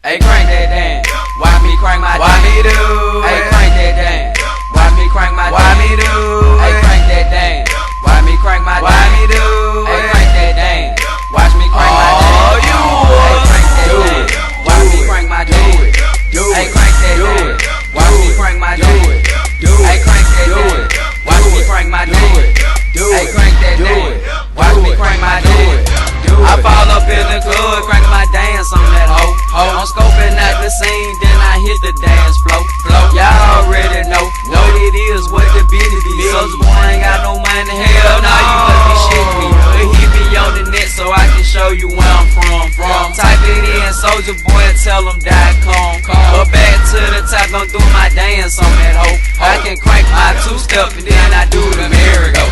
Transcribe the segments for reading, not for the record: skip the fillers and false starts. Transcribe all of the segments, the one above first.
Hey, crank that dance. Watch me crank my dance. Watch me do. Hey, crank that dance. Watch me crank my dance. Watch me do. Hey, crank that dance. Watch me crank my dance. Watch me do. Hey, crank that dance. Watch me crank my dance. Oh, you would. Hey, crank that dance. Watch me crank my dance. Hey, crank that dance. Watch me crank my dance. Hey, crank that dance. Watch me crank my dance. Hey, crank that dance. Watch me crank my dance. I fall up in the club, crank my dance on that hoe. I'm scoping out the scene, then I hit the dance flow. Y'all already know what it is, what the bitty be. Soulja-Boy ain't got no money, hell nah, you must be shitting me. But hit me on the net so I can show you where I'm from. Type it in, SouljaBoy-iSouljaBoyTellEm. But back to the top, gon' do my dance on that hoe. I can crank my two-step and then I do the merry-go.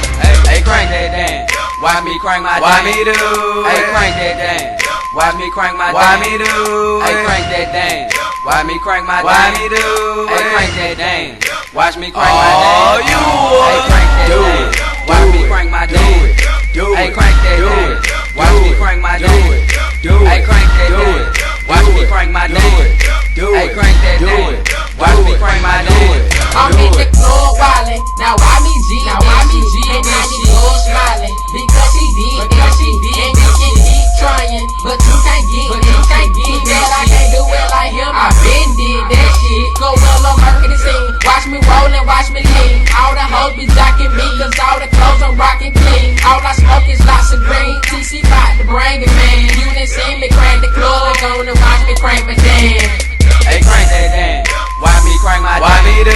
Hey, crank that dance. Why me crank my dance? Why me do? Hey, crank that dance. Why me crank my dance? Why me do? Hey, crank that dance. Why me crank my dance? Why me do? Hey, crank that dance. Watch me crank my dance. Oh, you would. Hey, crank that dance. Watch me crank my dance. Hey, crank that dance. Watch me crank my dance. Hey, crank that dance. Watch me crank my dance. Hey, crank that dance. Watch me crank my dance. I'm in the club wildin', now why me G? Now why me G? And now he good smiling because she did, and you can keep trying, but you can't get that. I can't do it like him. I been did that shit. Go well, I'm working the scene. Watch me rollin', watch me lean. All the hoes be jocking me, cause all the clothes I'm rockin' clean. All I smoke is lots of green. TC bout to bring it, man. You done seen me crank the club, gonna watch me crank my dance. Hey, crank that dance. Why me crank my dance? Why me do?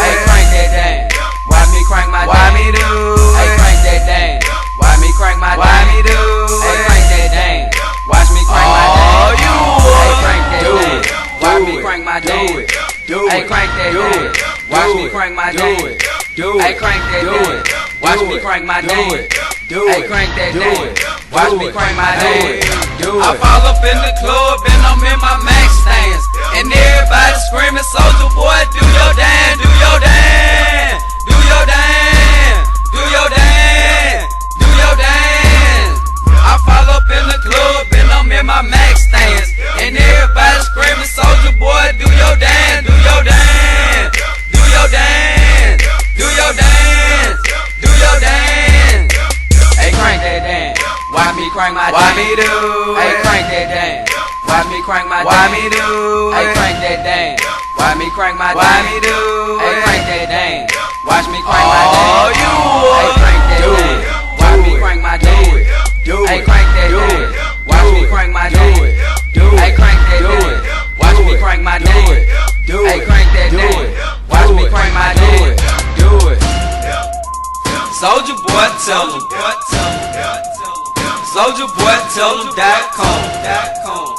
Hey, crank that dance. Why me crank my dance? Why me do? Hey, crank that dance. Why me crank my dance? Why me do? Hey, crank that dance. Watch me crank my dance. Oh, you would. Hey, crank that dance. Watch me crank my dance. Hey, crank that dance. Watch me crank my dance. Hey, crank that dance. Watch me crank my dance. Hey, crank that dance. Watch me crank my dance. I fall up in the club and I'm in my max stance. And everybody screaming, Soulja-Boy, do your dance, do your dance, do your dance, do your dance, do your dance. I fall up in the club and I'm in my max stance. And everybody screaming, Soulja-Boy, do your dance, do your dance, do your dance, do your dance, do your dance. Hey, crank that dance. Why me crank my dance? Why me do? Hey, crank that dance. Why me crank my dance? Why me do? Hey, crank that dance. Why me crank my dance? Why me do? Hey, crank that dance. Watch me crank my dance. Oh, you would. Hey, crank that dance. Watch me crank my dance. Hey, crank that dance. Watch me crank my dance. Hey, crank that dance. Watch me crank my dance. Hey, crank that dance. Watch me crank my dance. Do it. Soulja-Boy, tell 'em. SouljaBoy-iSouljaBoyTellEm.com.